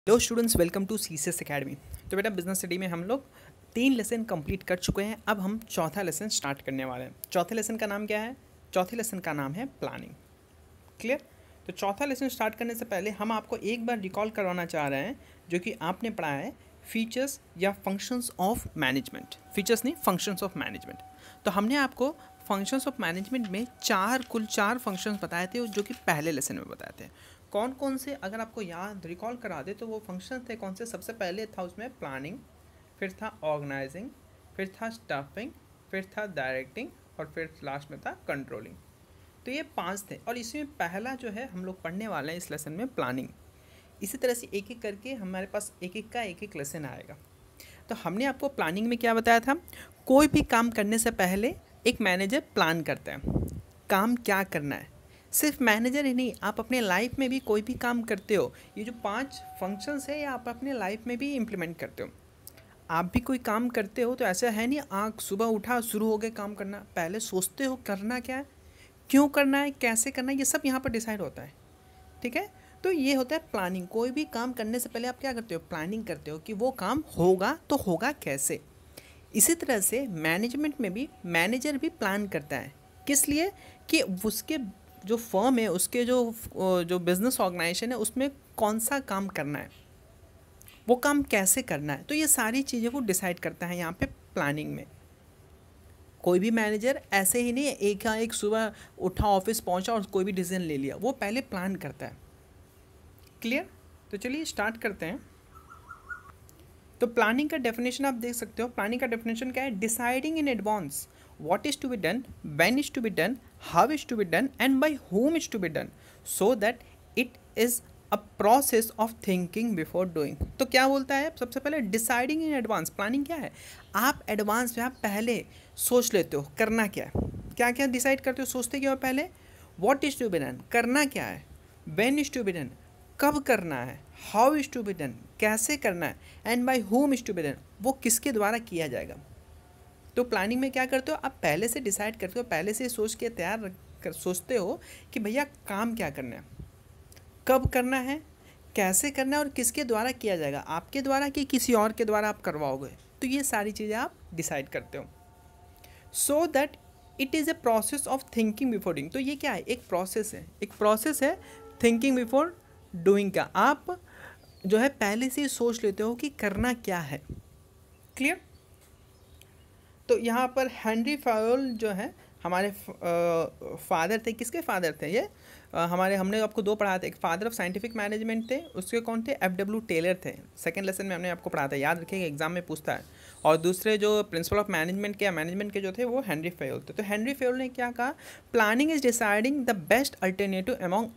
Hello students, welcome to CCS academy. तो बेटा business study में हम लोग 3 लेसन कंप्लीट कर चुके हैं। अब हम चौथा लेसन स्टार्ट करने वाले हैं। चौथे लेसन का नाम क्या है? चौथे लेसन का नाम है प्लानिंग। क्लियर? तो चौथा लेसन स्टार्ट करने से पहले हम आपको एक बार रिकॉल करवाना चाह रहे हैं जो कि आपने पढ़ा है, फीचर्स या फंक्शंस ऑफ मैनेजमेंट। फीचर्स नहीं, फंक्शंस ऑफ मैनेजमेंट। तो हमने आपको फंक्शंस ऑफ मैनेजमेंट में कुल चार फंक्शंस बताए थे जो कि पहले लेसन में बताए थे। कौन कौन से अगर आपको याद रिकॉल करा दे तो वो फंक्शन थे कौन से? सबसे पहले था उसमें प्लानिंग, फिर था ऑर्गेनाइजिंग, फिर था स्टाफिंग, फिर था डायरेक्टिंग और फिर लास्ट में था कंट्रोलिंग। तो ये 5 थे और इसमें पहला जो है हम लोग पढ़ने वाले हैं इस लेसन में प्लानिंग। इसी तरह से एक एक करके हमारे पास एक एक लेसन आएगा। तो हमने आपको प्लानिंग में क्या बताया था? कोई भी काम करने से पहले एक मैनेजर प्लान करता है काम क्या करना है। सिर्फ मैनेजर ही नहीं, आप अपने लाइफ में भी कोई भी काम करते हो, ये जो 5 फंक्शंस है ये आप अपने लाइफ में भी इम्प्लीमेंट करते हो। आप भी कोई काम करते हो तो ऐसा है नहीं आँख सुबह उठा शुरू हो गए काम करना। पहले सोचते हो करना क्या है, क्यों करना है, कैसे करना है, ये सब यहाँ पर डिसाइड होता है। ठीक है? तो ये होता है प्लानिंग। कोई भी काम करने से पहले आप क्या करते हो? प्लानिंग करते हो कि वो काम होगा तो होगा कैसे। इसी तरह से मैनेजमेंट में भी मैनेजर भी प्लान करता है। किस लिए? कि उसके जो फर्म है, उसके जो बिजनेस ऑर्गेनाइजेशन है, उसमें कौन सा काम करना है, वो काम कैसे करना है। तो ये सारी चीज़ें वो डिसाइड करता है यहाँ पे प्लानिंग में। कोई भी मैनेजर ऐसे ही नहीं एक सुबह उठा ऑफिस पहुँचा और कोई भी डिसीजन ले लिया, वो पहले प्लान करता है। क्लियर? तो चलिए स्टार्ट करते हैं। तो प्लानिंग का डेफिनेशन आप देख सकते हो। प्लानिंग का डेफिनेशन क्या है? Deciding in advance what is to be done, when is to be done, how is to be done and by whom is to be done, so that it is a process of thinking before doing। तो क्या बोलता है? सबसे पहले deciding in advance. Planning क्या है? आप advance में आप पहले सोच लेते हो करना क्या है। क्या क्या डिसाइड करते हो, सोचते क्या हो पहले? What is to be done, करना क्या है, when is to be done, कब करना है, how is to be done, कैसे करना है, and by whom is to be done, वो किसके द्वारा किया जाएगा। तो प्लानिंग में क्या करते हो? आप पहले से डिसाइड करते हो, पहले से सोच के तैयार कर सोचते हो कि भैया काम क्या करना है, कब करना है, कैसे करना है और किसके द्वारा किया जाएगा, आपके द्वारा कि किसी और के द्वारा आप करवाओगे। तो ये सारी चीज़ें आप डिसाइड करते हो। So that it is a process of thinking before doing. तो ये क्या है? एक प्रोसेस है थिंकिंग बिफोर डूइंग का। आप जो है पहले से ही सोच लेते हो कि करना क्या है। क्लियर? तो यहाँ पर हेनरी फायोल जो है हमारे फादर थे। किसके फादर थे ये? हमने आपको 2 पढ़ा थे। एक फादर ऑफ साइंटिफिक मैनेजमेंट थे, उसके कौन थे? एफ.डब्ल्यू. टेलर थे। सेकंड लेसन में हमने आपको पढ़ा था, याद रखिएगा एग्जाम में पूछता है। और दूसरे जो प्रिंसिपल ऑफ मैनेजमेंट के जो थे वो हेनरी फायोल थे। तो हेनरी फायोल ने क्या कहा? Planning is deciding the best alternative among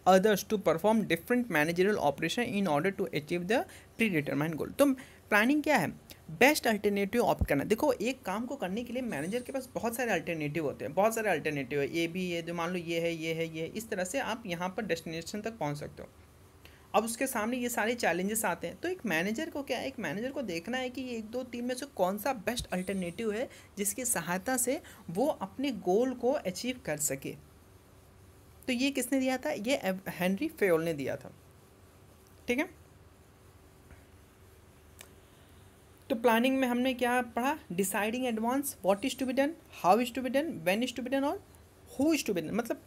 others to perform different managerial operation in order to achieve the predetermined goal. तो प्लानिंग क्या है? बेस्ट अल्टरनेटिव ऑप्ट करना। देखो एक काम को करने के लिए मैनेजर के पास बहुत सारे अल्टरनेटिव होते हैं, बहुत सारे अल्टरनेटिव है, ये भी ये, मान लो ये है, ये है, ये है। इस तरह से आप यहाँ पर डेस्टिनेशन तक पहुँच सकते हो। अब उसके सामने ये सारे चैलेंजेस आते हैं। तो एक मैनेजर को क्या है? एक मैनेजर को देखना है कि 1 2 3 में से कौन सा बेस्ट अल्टरनेटिव है जिसकी सहायता से वो अपने गोल को अचीव कर सके। तो ये किसने दिया था? ये हेनरी फायोल ने दिया था। ठीक है? तो प्लानिंग में हमने क्या पढ़ा? Deciding advance, what is to be done, how is to be done, when is to be done और who is to be done. मतलब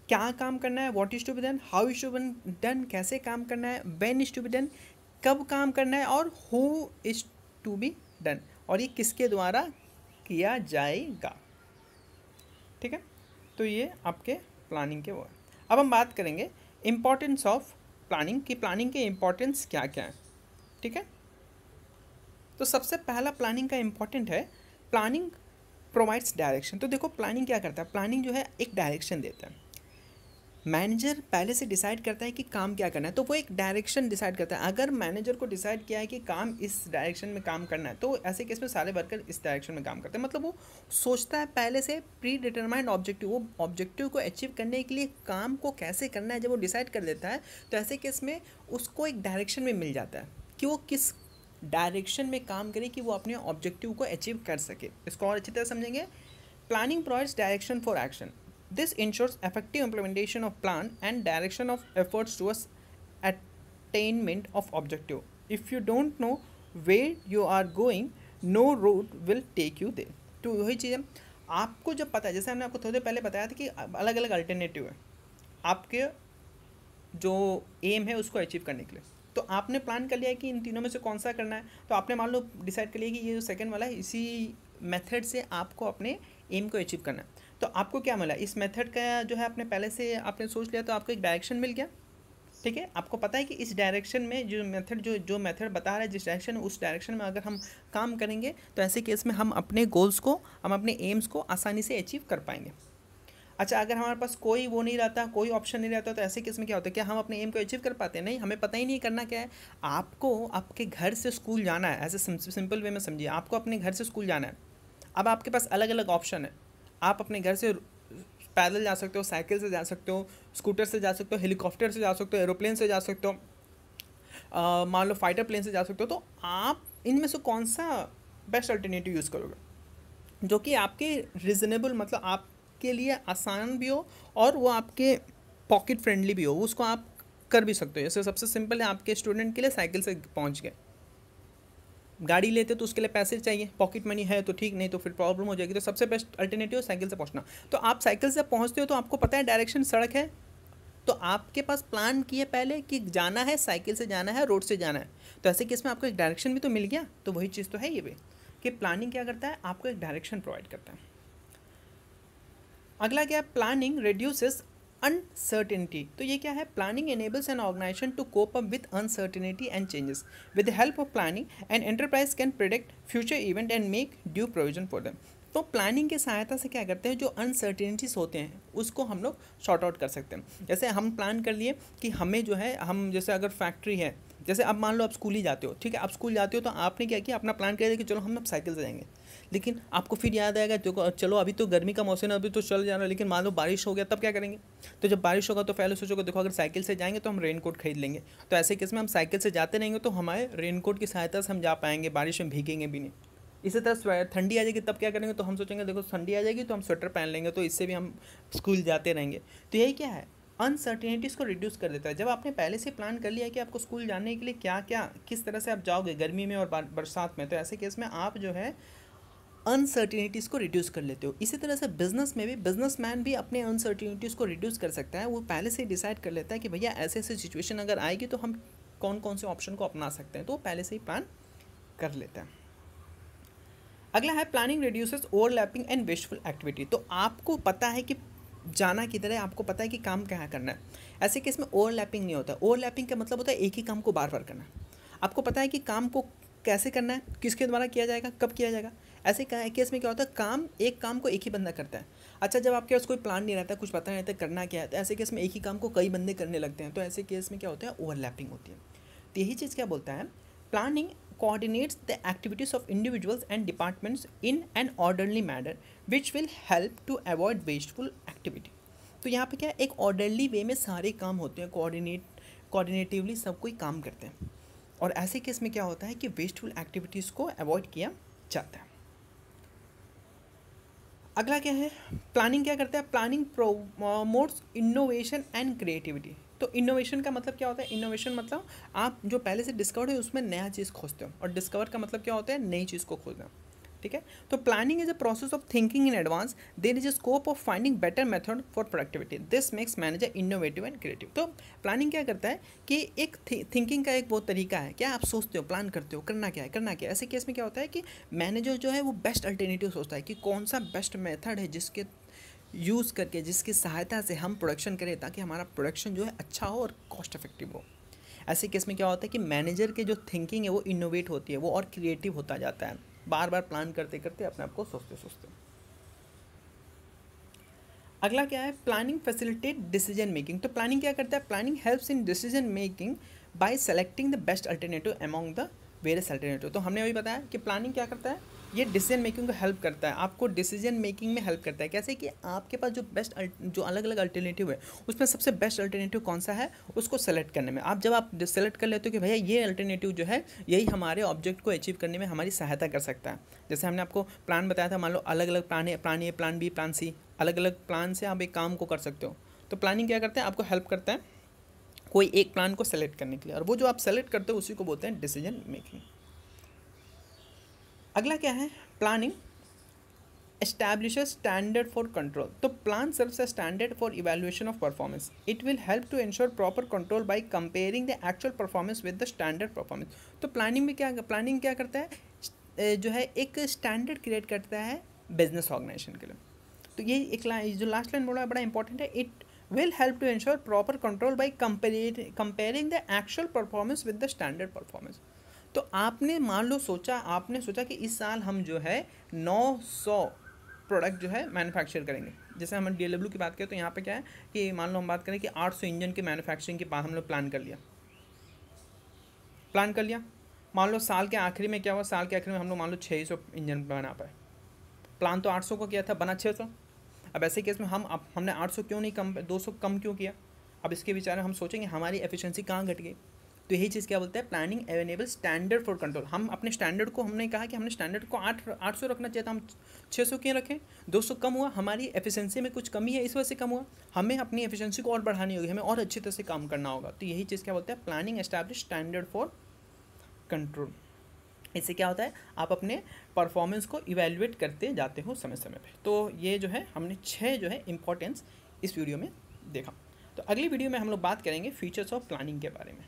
क्या काम करना है, what is to be done, how is to be done, कैसे काम करना है, when is to be done, कब काम करना है और who is to be done, और ये किसके द्वारा किया जाएगा। ठीक है? तो ये आपके प्लानिंग के वो है। अब हम बात करेंगे इम्पोर्टेंस ऑफ प्लानिंग की। प्लानिंग के इम्पोर्टेंस क्या क्या है। ठीक है? तो सबसे पहला प्लानिंग का इम्पॉर्टेंट है, प्लानिंग प्रोवाइड्स डायरेक्शन। तो देखो प्लानिंग क्या करता है? प्लानिंग जो है एक डायरेक्शन देता है। मैनेजर पहले से डिसाइड करता है कि काम क्या करना है, तो वो एक डायरेक्शन डिसाइड करता है। अगर मैनेजर को डिसाइड किया है कि काम इस डायरेक्शन में काम करना है, तो ऐसे केस में सारे वर्कर इस डायरेक्शन में काम करते हैं। मतलब वो सोचता है पहले से प्री डिटरमाइंड ऑब्जेक्टिव, वो ऑब्जेक्टिव को अचीव करने के लिए काम को कैसे करना है जब वो डिसाइड कर देता है, तो ऐसे केस में उसको एक डायरेक्शन में मिल जाता है कि वो किस डायरेक्शन में काम करे कि वो अपने ऑब्जेक्टिव को अचीव कर सके। इसको और अच्छी तरह समझेंगे। Planning provides direction for action. This ensures effective implementation of plan and direction of efforts towards attainment of objective. If you don't know where you are going, no route will take you there. तो वही चीज़ है, आपको जब पता है, जैसे हमने आपको थोड़ी देर पहले बताया था कि अलग अलग अल्टरनेटिव है आपके जो एम है उसको अचीव करने के लिए। तो आपने प्लान कर लिया है कि इन तीनों में से कौन सा करना है, तो आपने मान लो डिसाइड कर लिया कि ये जो सेकंड वाला है, इसी मेथड से आपको अपने एम को अचीव करना है। तो आपको क्या मिला, इस मेथड का जो है आपने पहले से आपने सोच लिया, तो आपको एक डायरेक्शन मिल गया। ठीक है, आपको पता है कि इस डायरेक्शन में जो मेथड बता रहा है, जिस डायरेक्शन में, उस डायरेक्शन में अगर हम काम करेंगे तो ऐसे केस में हम अपने गोल्स को, हम अपने एम्स को आसानी से अचीव कर पाएंगे। अच्छा, अगर हमारे पास कोई वो नहीं रहता, कोई ऑप्शन नहीं रहता, तो ऐसे केस में क्या होता है, क्या हम अपने एम को अचीव कर पाते हैं? नहीं, हमें पता ही नहीं करना क्या है। आपको आपके घर से स्कूल जाना है, ऐसे सिंपल वे में समझिए, आपको अपने घर से स्कूल जाना है। अब आपके पास अलग अलग ऑप्शन है, आप अपने घर से पैदल जा सकते हो, साइकिल से जा सकते हो, स्कूटर से जा सकते हो, हेलीकॉप्टर से जा सकते हो, एरोप्लेन से जा सकते हो, मान लो फाइटर प्लेन से जा सकते हो। तो आप इनमें से कौन सा बेस्ट अल्टरनेटिव यूज़ करोगे जो कि आपके रिजनेबल, मतलब आपके लिए आसान भी हो और वो आपके पॉकेट फ्रेंडली भी हो, उसको आप कर भी सकते हो। जैसे सबसे सिंपल है, आपके स्टूडेंट के लिए साइकिल से पहुंच गए, गाड़ी लेते तो उसके लिए पैसे चाहिए, पॉकेट मनी है तो ठीक, नहीं तो फिर प्रॉब्लम हो जाएगी। तो सबसे बेस्ट अल्टरनेटिव साइकिल से पहुंचना। तो आप साइकिल से पहुंचते हो तो आपको पता है डायरेक्शन सड़क है, तो आपके पास प्लान किए पहले कि जाना है, साइकिल से जाना है, रोड से जाना है। तो ऐसे केस में आपको एक डायरेक्शन भी तो मिल गया। तो वही चीज़ तो है ये भी, कि प्लानिंग क्या करता है, आपको एक डायरेक्शन प्रोवाइड करता है। अगला क्या है, प्लानिंग रिड्यूसेस अनसर्टेनिटी। तो ये क्या है, planning enables an organization to cope up with uncertainty and changes. With the help of planning, an enterprise can predict future event and make due provision for them. तो planning की सहायता से क्या करते हैं, जो अनसर्टेनिटीज होते हैं उसको हम लोग शॉर्ट आउट कर सकते हैं। जैसे हम प्लान कर लिए कि हमें जो है, हम जैसे अगर फैक्ट्री है, जैसे अब मान लो आप स्कूल ही जाते हो, ठीक है, आप स्कूल जाते हो तो आपने क्या किया, अपना प्लान किया कि चलो हम अब साइकिल से जाएंगे। लेकिन आपको फिर याद आएगा, देखो चलो अभी तो गर्मी का मौसम है, अभी तो चल जा रहा है, लेकिन मान लो बारिश हो गया, तब क्या करेंगे? तो जब बारिश होगा तो पहले सोचोगे, देखो अगर साइकिल से जाएंगे तो हम रेनकोट खरीद लेंगे। तो ऐसे केस में हम साइकिल से जाते रहेंगे तो हमारे रेनकोट की सहायता से हम जा पाएंगे, बारिश में भीगेंगे भी नहीं। इसी तरह ठंडी आ जाएगी तब क्या करेंगे, तो हम सोचेंगे देखो ठंडी आ जाएगी तो हम स्वेटर पहन लेंगे, तो इससे भी हम स्कूल जाते रहेंगे। तो यही क्या है, अनसर्टेनिटीज़ को रिड्यूस कर देता है। जब आपने पहले से प्लान कर लिया कि आपको स्कूल जाने के लिए क्या क्या, किस तरह से आप जाओगे गर्मी में और बरसात में, तो ऐसे केस में आप जो है अनसर्टिनिटीज़ को रिड्यूस कर लेते हो। इसी तरह से बिजनेस में भी, बिजनेसमैन भी अपने अनसर्टिनिटीज़ को रिड्यूस कर सकता है। वो पहले से डिसाइड कर लेता है कि भैया ऐसे ऐसे सिचुएशन अगर आएगी तो हम कौन कौन से ऑप्शन को अपना सकते हैं, तो वो पहले से ही प्लान कर लेता है। अगला है, planning reduces overlapping and wasteful activity. तो आपको पता है कि जाना किधर है, आपको पता है कि काम क्या करना है। ऐसे केस में ओवरलैपिंग नहीं होता। ओवरलैपिंग का मतलब होता है एक ही काम को बार बार करना। आपको पता है कि काम को कैसे करना है, किसके द्वारा किया जाएगा, कब किया जाएगा। ऐसे केस में क्या होता है, एक काम को एक ही बंदा करता है। अच्छा, जब आपके पास कोई प्लान नहीं रहता, कुछ पता नहीं रहता करना क्या है, तो ऐसे केस में एक ही काम को कई बंदे करने लगते हैं। तो ऐसे केस में क्या होता है, ओवरलैपिंग होती है। तो यही चीज़ क्या बोलता है, planning coordinates the activities of individuals and departments in an orderly manner which will help to avoid wasteful activity। तो यहाँ पे क्या है, एक ऑर्डरली वे में सारे काम होते हैं, कोऑर्डिनेटिवली सब कोई काम करते हैं। और ऐसे केस में क्या होता है कि वेस्टफुल एक्टिविटीज़ को अवॉइड किया जाता है। अगला क्या है, प्लानिंग क्या करता है, planning promotes innovation and creativity. तो इनोवेशन का मतलब क्या होता है, इनोवेशन मतलब आप जो पहले से डिस्कवर है उसमें नया चीज़ खोजते हो, और डिस्कवर का मतलब क्या होता है, नई चीज़ को खोजना। ठीक है, तो planning is a process of thinking in advance, there is a scope of finding better method for productivity, this makes manager innovative and creative. तो प्लानिंग क्या करता है कि एक थिंकिंग का एक वो तरीका है, क्या आप सोचते हो, प्लान करते हो, करना क्या है, करना क्या है। ऐसे केस में क्या होता है कि मैनेजर जो है वो बेस्ट अल्टरनेटिव सोचता है कि कौन सा बेस्ट मेथड है जिसके यूज़ करके, जिसकी सहायता से हम प्रोडक्शन करें, ताकि हमारा प्रोडक्शन जो है अच्छा हो और कॉस्ट इफेक्टिव हो। ऐसे केस में क्या होता है कि मैनेजर के जो थिंकिंग है वो इनोवेट होती है, वो और क्रिएटिव होता जाता है, बार बार प्लान करते करते अपने आप को सोचते सोचते। अगला क्या है, प्लानिंग फैसिलिटेट डिसीजन मेकिंग। तो प्लानिंग क्या करता है, planning helps in decision making bye selecting the best alternative among the various alternative. तो हमने अभी बताया कि प्लानिंग क्या करता है, ये डिसीजन मेकिंग को हेल्प करता है, आपको डिसीजन मेकिंग में हेल्प करता है। कैसे कि आपके पास जो अलग अलग अल्टरनेटिव है उसमें सबसे बेस्ट अल्टरनेटिव कौन सा है उसको सेलेक्ट करने में। आप जब आप सेलेक्ट कर लेते हो कि भैया ये अल्टरनेटिव जो है यही हमारे ऑब्जेक्ट को अचीव करने में हमारी सहायता कर सकता है। जैसे हमने आपको प्लान बताया था, मान लो अलग अलग प्लान है, plan A, plan B, plan C, अलग अलग प्लान से आप एक काम को कर सकते हो। तो प्लानिंग क्या करता है, आपको हेल्प करता है कोई एक प्लान को सेलेक्ट करने के लिए, और वो जो आप सेलेक्ट करते हो उसी को बोलते हैं डिसीजन मेकिंग। अगला क्या है, planning establishes standard for control. तो plan serves as standard for evaluation of performance. It will help to ensure proper control by comparing the actual performance with the standard performance. तो planning क्या करता है, जो है एक स्टैंडर्ड क्रिएट करता है बिजनेस ऑर्गेनाइजेशन के लिए। तो ये एक लाइन जो लास्ट लाइन बोला है बड़ा इंपॉर्टेंट है, it will help to ensure proper control by comparing the actual performance with the standard performance. तो आपने सोचा कि इस साल हम जो है 900 प्रोडक्ट जो है मैन्युफैक्चर करेंगे। जैसे हम DLW की बात करें तो यहाँ पे क्या है कि मान लो हम बात करें कि 800 इंजन के मैन्युफैक्चरिंग के बाद हम लोग प्लान कर लिया। मान लो साल के आखिरी में क्या हुआ, साल के आखिरी में हम लोग मान लो 600 इंजन बना पाए। प्लान तो 800 को किया था, बना 600। अब ऐसे केस में हमने 800 क्यों नहीं कम, 200 कम क्यों किया। अब इसके विचार में हम सोचेंगे हमारी एफिशिएंसी कहाँ घट गई। तो यही चीज़ क्या बोलते हैं, planning enable standard for control. हम अपने स्टैंडर्ड को, हमने कहा कि हमने स्टैंडर्ड को 800 रखना चाहिए था, हम 600 क्यों रखें, 200 कम हुआ। हमारी एफिशिएंसी में कुछ कमी है, इस वजह से कम हुआ। हमें अपनी एफिशिएंसी को और बढ़ानी होगी, हमें और अच्छी तरह से काम करना होगा। तो यही चीज़ क्या बोलते हैं, planning establish standard for control. इससे क्या होता है, आप अपने परफॉर्मेंस को इवेल्युएट करते जाते हो समय समय पे। तो ये जो है हमने 6 जो है इंपॉर्टेंस इस वीडियो में देखा। तो अगली वीडियो में हम लोग बात करेंगे फीचर्स ऑफ प्लानिंग के बारे में।